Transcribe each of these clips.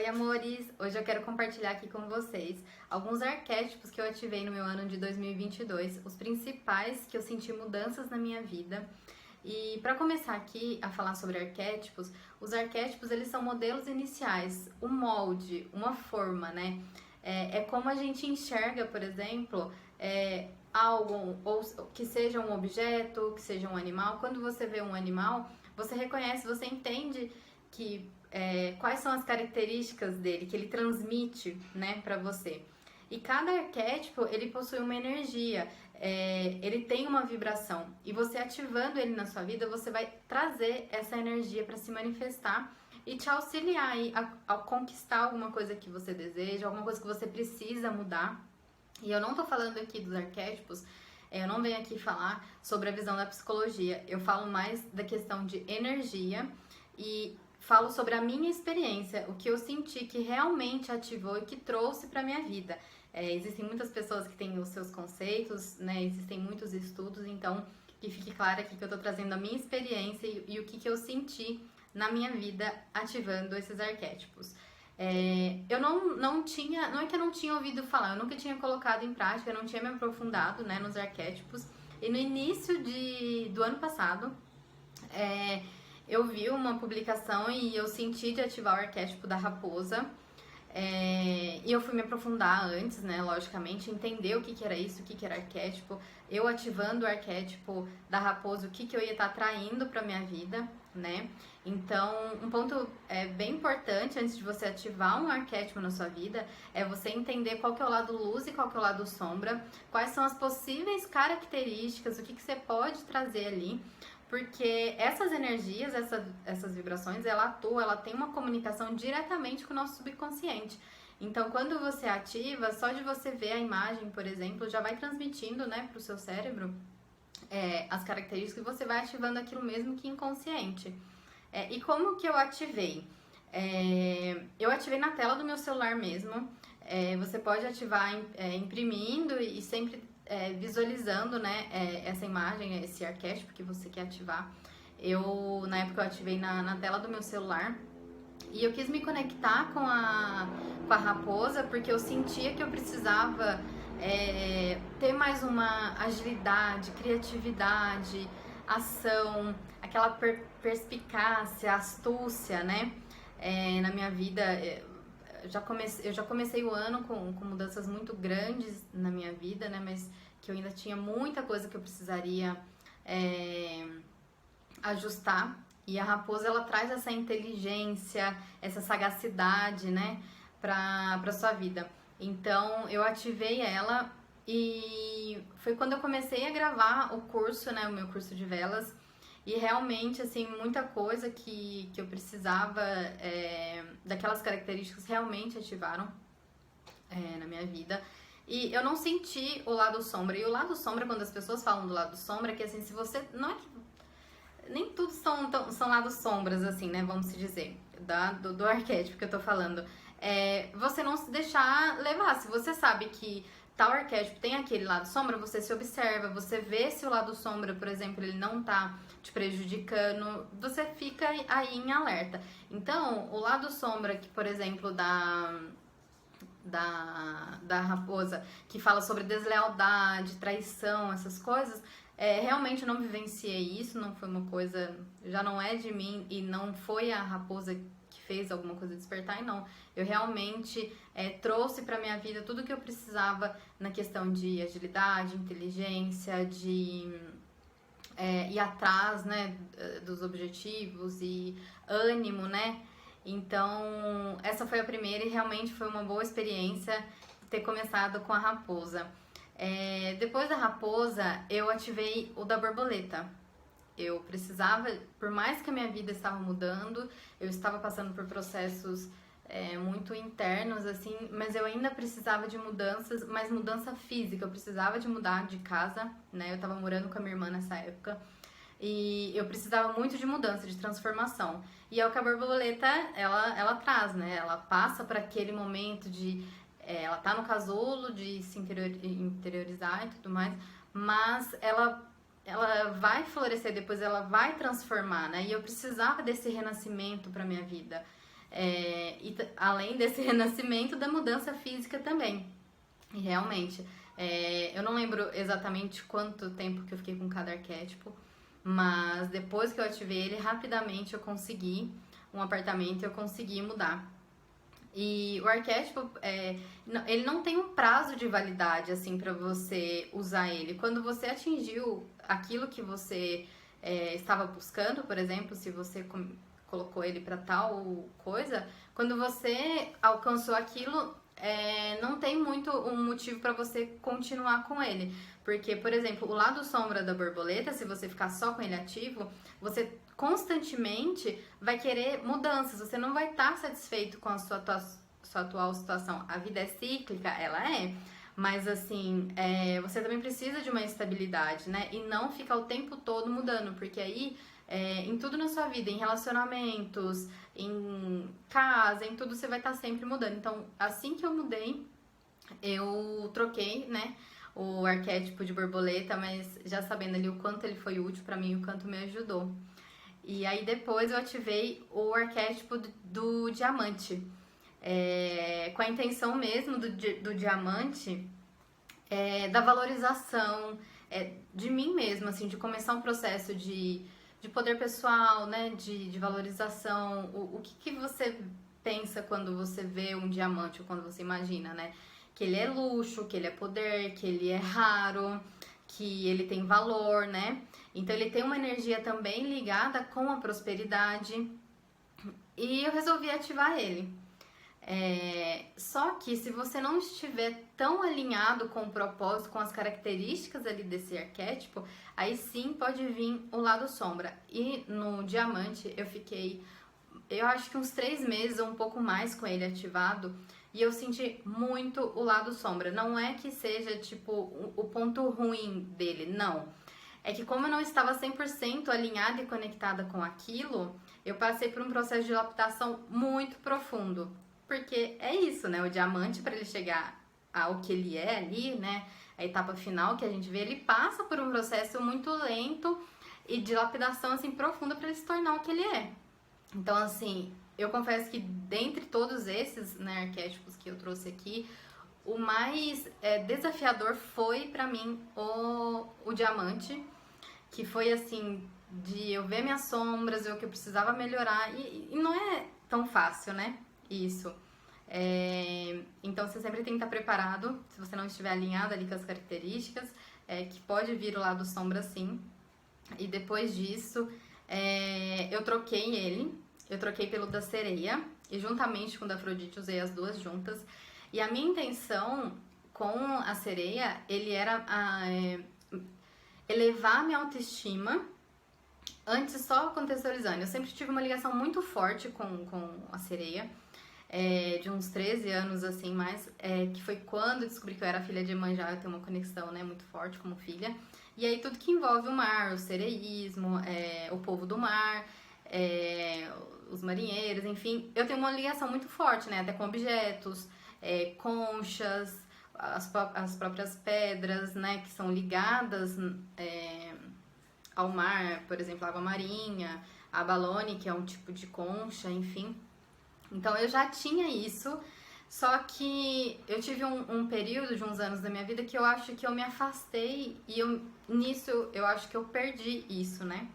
amores! Hoje eu quero compartilhar aqui com vocês alguns arquétipos que eu ativei no meu ano de 2022, os principais que eu senti mudanças na minha vida. E para começar aqui a falar sobre arquétipos, os arquétipos eles são modelos iniciais, um molde, uma forma, né? É como a gente enxerga, por exemplo, algo, ou que seja um objeto, que seja um animal. Quando você vê um animal, você reconhece, você entende que quais são as características dele, que ele transmite, né, para você. E cada arquétipo, ele possui uma energia, ele tem uma vibração. E você ativando ele na sua vida, você vai trazer essa energia para se manifestar e te auxiliar aí a conquistar alguma coisa que você deseja, alguma coisa que você precisa mudar. E eu não tô falando aqui dos arquétipos, eu não venho aqui falar sobre a visão da psicologia. Eu falo mais da questão de energia e falo sobre a minha experiência, o que eu senti que realmente ativou e que trouxe para minha vida. Existem muitas pessoas que têm os seus conceitos, né? Existem muitos estudos, então que fique claro aqui que eu tô trazendo a minha experiência e o que eu senti na minha vida ativando esses arquétipos. Eu não é que eu não tinha ouvido falar, eu nunca tinha colocado em prática, eu não tinha me aprofundado, né, nos arquétipos. E no início do ano passado, eu vi uma publicação e eu senti de ativar o arquétipo da raposa. E eu fui me aprofundar antes, né, logicamente, entender o que era isso, o que era arquétipo. Eu ativando o arquétipo da raposa, o que eu ia estar atraindo para minha vida, né? Então, um ponto bem importante antes de você ativar um arquétipo na sua vida é você entender qual que é o lado luz e qual que é o lado sombra, quais são as possíveis características, o que você pode trazer ali. Porque essas energias, essas vibrações, ela tem uma comunicação diretamente com o nosso subconsciente. Então, quando você ativa, só de você ver a imagem, por exemplo, já vai transmitindo, né, para o seu cérebro as características e você vai ativando aquilo mesmo que inconsciente. E como que eu ativei? Eu ativei na tela do meu celular mesmo. Você pode ativar imprimindo e sempre visualizando, né, essa imagem, esse arquétipo que você quer ativar. Na época, eu ativei na tela do meu celular e eu quis me conectar com a raposa porque eu sentia que eu precisava ter mais uma agilidade, criatividade, ação, aquela perspicácia, astúcia, né, na minha vida. Eu já comecei o ano com mudanças muito grandes na minha vida, né? Mas que eu ainda tinha muita coisa que eu precisaria ajustar. E a raposa, ela traz essa inteligência, essa sagacidade, né? Pra sua vida. Então, eu ativei ela e foi quando eu comecei a gravar o curso, né? O meu curso de velas. E realmente, assim, muita coisa que eu precisava, daquelas características, realmente ativaram na minha vida. E eu não senti o lado sombra. E o lado sombra, quando as pessoas falam do lado sombra, é que assim, se você... Não é que... Nem tudo são lados sombras, assim, né? Vamos se dizer, do arquétipo que eu tô falando. Você não se deixar levar. Se você sabe que tal arquétipo tem aquele lado sombra, você se observa, você vê se o lado sombra, por exemplo, ele não tá te prejudicando, você fica aí em alerta. Então, o lado sombra, que, por exemplo, da raposa, que fala sobre deslealdade, traição, essas coisas, realmente eu não vivenciei isso, não foi uma coisa, já não é de mim e não foi a raposa que fez alguma coisa despertar, e não. Eu realmente trouxe para minha vida tudo que eu precisava na questão de agilidade, inteligência, de ir atrás, né, dos objetivos e ânimo, né? Então, essa foi a primeira e realmente foi uma boa experiência ter começado com a raposa. Depois da raposa, eu ativei o da borboleta. Eu precisava, por mais que a minha vida estava mudando, eu estava passando por processos muito internos, assim, mas eu ainda precisava de mudanças, mas mudança física. Eu precisava de mudar de casa, né? Eu estava morando com a minha irmã nessa época e eu precisava muito de mudança, de transformação. E é o que a borboleta, ela traz, né? Ela passa para aquele momento de... ela tá no casulo, de se interiorizar e tudo mais, mas ela vai florescer depois, ela vai transformar, né? E eu precisava desse renascimento para minha vida. Além desse renascimento, da mudança física também. E realmente, eu não lembro exatamente quanto tempo que eu fiquei com cada arquétipo, mas depois que eu ativei ele, rapidamente eu consegui um apartamento e eu consegui mudar. E o arquétipo, ele não tem um prazo de validade, assim, pra você usar ele. Quando você atingiu aquilo que você estava buscando, por exemplo, se você colocou ele pra tal coisa, quando você alcançou aquilo, não tem muito um motivo pra você continuar com ele. Porque, por exemplo, o lado sombra da borboleta, se você ficar só com ele ativo, você constantemente vai querer mudanças, você não vai estar satisfeito com a sua atual situação. A vida é cíclica, ela é, mas assim, você também precisa de uma estabilidade, né? E não ficar o tempo todo mudando, porque aí, em tudo na sua vida, em relacionamentos, em casa, em tudo, você vai estar sempre mudando. Então, assim que eu mudei, eu troquei, né, o arquétipo de borboleta, mas já sabendo ali o quanto ele foi útil pra mim, o quanto me ajudou. E aí depois eu ativei o arquétipo do diamante, com a intenção mesmo do diamante, da valorização de mim mesma, assim, de começar um processo de poder pessoal, né, de valorização. O que você pensa quando você vê um diamante ou quando você imagina, né? Que ele é luxo, que ele é poder, que ele é raro, que ele tem valor, né? Então ele tem uma energia também ligada com a prosperidade e eu resolvi ativar ele. Só que se você não estiver tão alinhado com o propósito, com as características ali desse arquétipo, aí sim pode vir o lado sombra. E no diamante eu fiquei, eu acho que uns 3 meses ou um pouco mais com ele ativado. E eu senti muito o lado sombra. Não é que seja, tipo, o ponto ruim dele, não. É que como eu não estava 100% alinhada e conectada com aquilo, eu passei por um processo de adaptação muito profundo. Porque é isso, né? O diamante, para ele chegar ao que ele é ali, né? A etapa final que a gente vê, ele passa por um processo muito lento e de lapidação, assim, profunda para ele se tornar o que ele é. Então, assim, eu confesso que dentre todos esses, né, arquétipos que eu trouxe aqui, o mais desafiador foi pra mim o diamante, que foi assim, de eu ver minhas sombras, ver o que eu precisava melhorar, e não é tão fácil, né, isso. Então você sempre tem que estar preparado, se você não estiver alinhado ali com as características, que pode vir o lado sombra sim. E depois disso, eu troquei ele. Eu troquei pelo da sereia e juntamente com o da Afrodite usei as duas juntas. E a minha intenção com a sereia, ele era elevar a minha autoestima. Antes, só contextualizando, eu sempre tive uma ligação muito forte com a sereia, de uns 13 anos assim, mais, que foi quando eu descobri que eu era filha de Iemanjá, eu tenho uma conexão, né, muito forte como filha. E aí tudo que envolve o mar, o sereísmo, o povo do mar, os marinheiros, enfim, eu tenho uma ligação muito forte, né? Até com objetos, conchas, as próprias pedras, né? Que são ligadas ao mar, por exemplo, a água marinha, a abalone, que é um tipo de concha, enfim. Então eu já tinha isso, só que eu tive um período de uns anos da minha vida que eu acho que eu me afastei e nisso eu acho que eu perdi isso, né?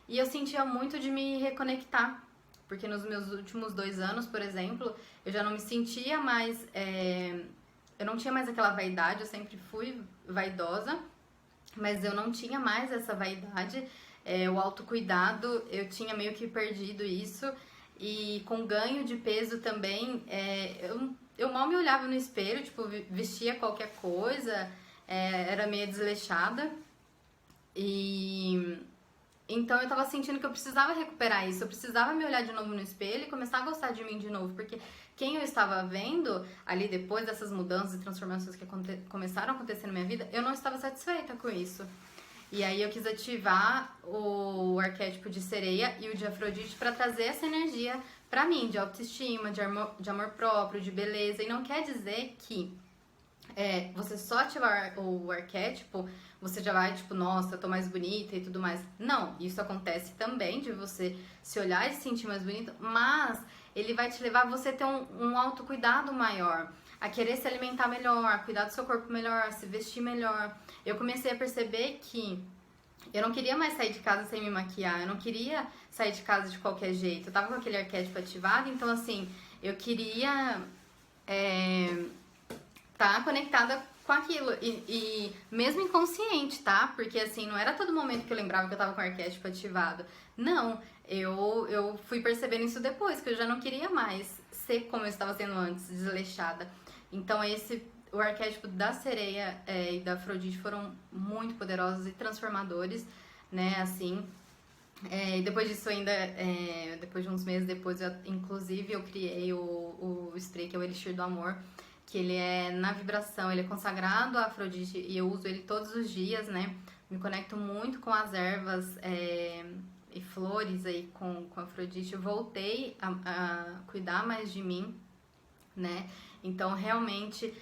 E eu sentia muito de me reconectar, porque nos meus últimos 2 anos, por exemplo, eu já não me sentia mais, eu não tinha mais aquela vaidade, eu sempre fui vaidosa, mas eu não tinha mais essa vaidade, o autocuidado, eu tinha meio que perdido isso, e com ganho de peso também, eu mal me olhava no espelho, tipo, vestia qualquer coisa, era meio desleixada, e então eu tava sentindo que eu precisava recuperar isso, eu precisava me olhar de novo no espelho e começar a gostar de mim de novo, porque quem eu estava vendo ali depois dessas mudanças e transformações que começaram a acontecer na minha vida, eu não estava satisfeita com isso. E aí eu quis ativar o arquétipo de sereia e o de Afrodite para trazer essa energia pra mim, de autoestima, de amor próprio, de beleza. E não quer dizer que você só ativar o arquétipo, você já vai, tipo, nossa, eu tô mais bonita e tudo mais. Não, isso acontece também, de você se olhar e se sentir mais bonita, mas ele vai te levar a você ter um autocuidado maior, a querer se alimentar melhor, a cuidar do seu corpo melhor, a se vestir melhor. Eu comecei a perceber que eu não queria mais sair de casa sem me maquiar, eu não queria sair de casa de qualquer jeito. Eu tava com aquele arquétipo ativado, então assim, eu queria tá conectada com aquilo. E mesmo inconsciente, tá? Porque assim, não era todo momento que eu lembrava que eu tava com o arquétipo ativado. Não, eu fui percebendo isso depois, que eu já não queria mais ser como eu estava sendo antes, desleixada. Então o arquétipo da sereia e da Afrodite foram muito poderosos e transformadores, né, assim. E depois disso ainda, depois de uns meses depois, inclusive eu criei o spray, que é o Elixir do Amor, que ele é na vibração, ele é consagrado a Afrodite e eu uso ele todos os dias, né, me conecto muito com as ervas e flores aí com Afrodite. Eu voltei a cuidar mais de mim, né? Então realmente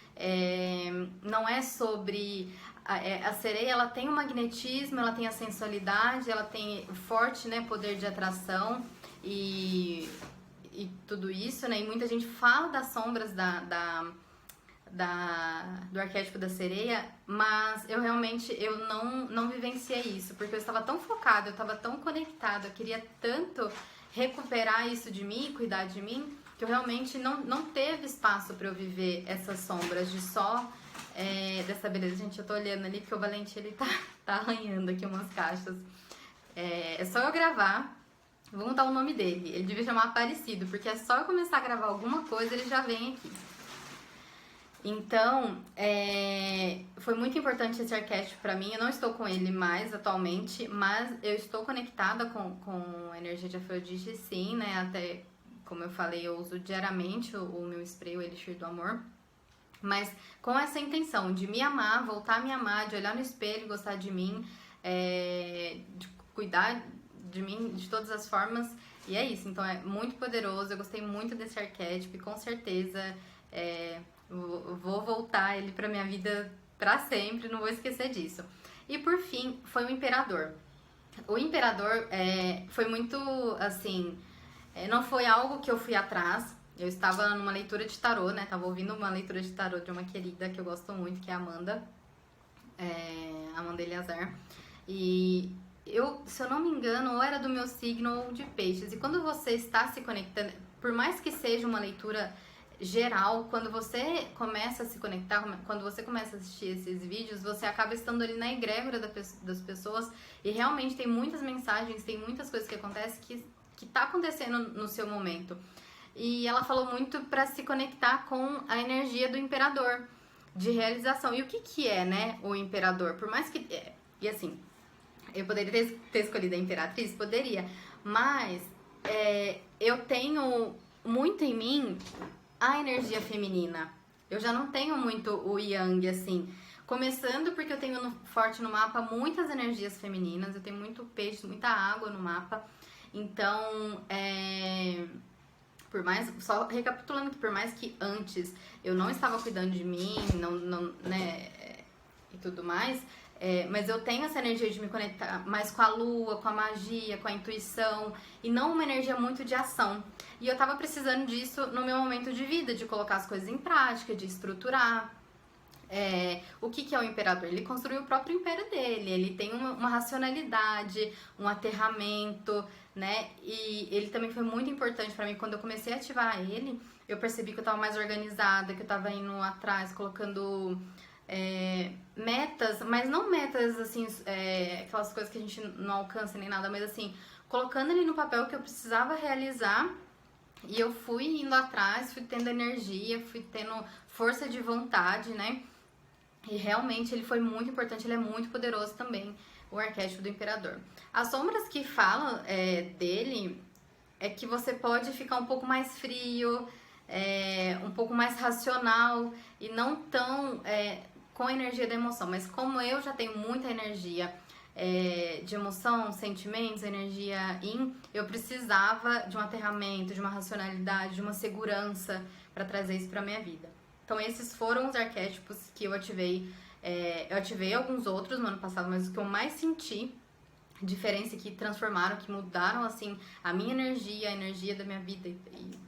não é sobre a sereia, ela tem o magnetismo, ela tem a sensualidade, ela tem forte, né, poder de atração e tudo isso, né? E muita gente fala das sombras do arquétipo da sereia, mas eu realmente não vivenciei isso, porque eu estava tão focada, eu estava tão conectada, eu queria tanto recuperar isso de mim, cuidar de mim, que eu realmente não teve espaço para eu viver essas sombras de só dessa beleza. Gente, eu tô olhando ali porque o Valente, ele tá arranhando aqui umas caixas. É só eu gravar, vou mudar o nome dele, ele devia chamar Aparecido, porque é só eu começar a gravar alguma coisa, ele já vem aqui. Então, foi muito importante esse arquétipo pra mim. Eu não estou com ele mais atualmente, mas eu estou conectada com a energia de Afrodite, sim, né? Até, como eu falei, eu uso diariamente o meu spray, o Elixir do Amor. Mas com essa intenção de me amar, voltar a me amar, de olhar no espelho, gostar de mim, de cuidar de mim de todas as formas. E é isso, então é muito poderoso. Eu gostei muito desse arquétipo e com certeza vou voltar ele pra minha vida pra sempre, não vou esquecer disso. E por fim, foi o Imperador. O Imperador foi muito, assim, não foi algo que eu fui atrás. Eu estava numa leitura de tarô, né? Tava ouvindo uma leitura de tarô de uma querida que eu gosto muito, que é a Amanda. Amanda Eleazar. E se eu não me engano, ou era do meu signo ou de peixes. E quando você está se conectando, por mais que seja uma leitura geral, quando você começa a se conectar, quando você começa a assistir esses vídeos, você acaba estando ali na egrégora das pessoas e realmente tem muitas mensagens, tem muitas coisas que acontecem que tá acontecendo no seu momento. E ela falou muito para se conectar com a energia do imperador, de realização. E o que é, né, o imperador? Por mais que... E assim, eu poderia ter escolhido a imperatriz? Poderia. Mas eu tenho muito em mim a energia feminina. Eu já não tenho muito o yang, assim. Começando porque eu tenho forte no mapa muitas energias femininas. Eu tenho muito peixe, muita água no mapa. Então, só recapitulando que por mais que antes eu não estava cuidando de mim, né, e tudo mais, mas eu tenho essa energia de me conectar mais com a lua, com a magia, com a intuição, e não uma energia muito de ação. E eu tava precisando disso no meu momento de vida, de colocar as coisas em prática, de estruturar. O que é o imperador? Ele construiu o próprio império dele, ele tem uma racionalidade, um aterramento, né? E ele também foi muito importante pra mim. Quando eu comecei a ativar ele, eu percebi que eu tava mais organizada, que eu tava indo atrás, colocando metas, mas não metas assim, aquelas coisas que a gente não alcança nem nada, mas assim, colocando ele no papel que eu precisava realizar. E eu fui indo atrás, fui tendo energia, fui tendo força de vontade, né? E realmente ele foi muito importante, ele é muito poderoso também, o arquétipo do imperador. As sombras que falam dele é que você pode ficar um pouco mais frio, um pouco mais racional e não tão com a energia da emoção. Mas como eu já tenho muita energia de emoção, sentimentos, energia eu precisava de um aterramento, de uma racionalidade, de uma segurança para trazer isso para minha vida. Então esses foram os arquétipos que eu ativei. Eu ativei alguns outros no ano passado, mas o que eu mais senti diferença, que transformaram, que mudaram, assim, a minha energia, a energia da minha vida e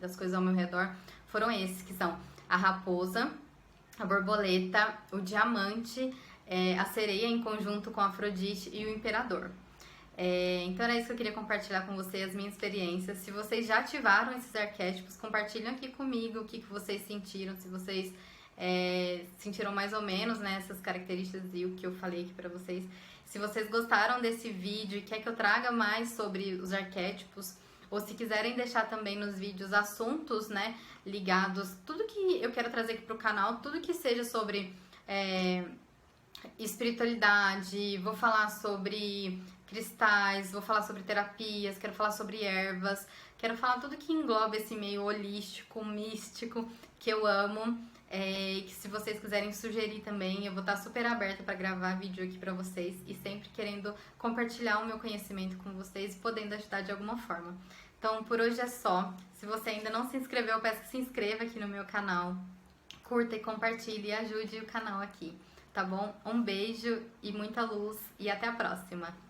das coisas ao meu redor, foram esses, que são a raposa, a borboleta, o diamante, a sereia em conjunto com a Afrodite e o imperador. Então era isso que eu queria compartilhar com vocês, as minhas experiências. Se vocês já ativaram esses arquétipos, compartilhem aqui comigo o que vocês sentiram, se vocês sentiram mais ou menos, né, essas características e o que eu falei aqui pra vocês. Se vocês gostaram desse vídeo e quer que eu traga mais sobre os arquétipos, ou se quiserem deixar também nos vídeos assuntos, né, ligados, tudo que eu quero trazer aqui pro canal, tudo que seja sobre espiritualidade, vou falar sobre cristais, vou falar sobre terapias, quero falar sobre ervas, quero falar tudo que engloba esse meio holístico, místico, que eu amo. Que se vocês quiserem sugerir também, eu vou estar super aberta para gravar vídeo aqui para vocês e sempre querendo compartilhar o meu conhecimento com vocês e podendo ajudar de alguma forma. Então, por hoje é só. Se você ainda não se inscreveu, eu peço que se inscreva aqui no meu canal, curta e compartilhe e ajude o canal aqui, tá bom? Um beijo e muita luz e até a próxima!